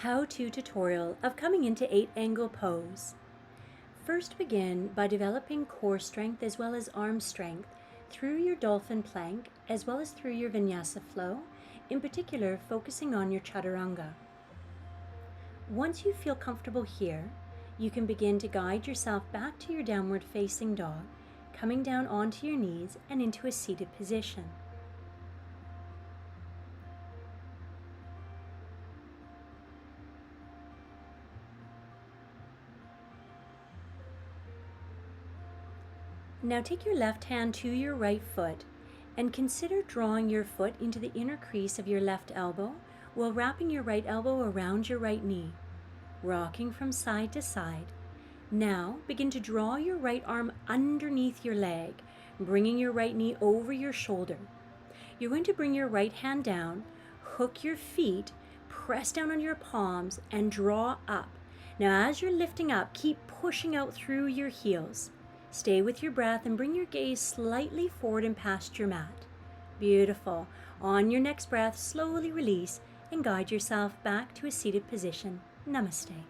how-to tutorial of coming into 8-angle pose. First, begin by developing core strength as well as arm strength through your dolphin plank as well as through your vinyasa flow, in particular focusing on your chaturanga. Once you feel comfortable here, you can begin to guide yourself back to your downward facing dog, coming down onto your knees and into a seated position. Now take your left hand to your right foot and consider drawing your foot into the inner crease of your left elbow while wrapping your right elbow around your right knee, rocking from side to side. Now begin to draw your right arm underneath your leg, bringing your right knee over your shoulder. You're going to bring your right hand down, hook your feet, press down on your palms, and draw up. Now as you're lifting up, keep pushing out through your heels. Stay with your breath and bring your gaze slightly forward and past your mat. Beautiful. On your next breath, slowly release and guide yourself back to a seated position. Namaste.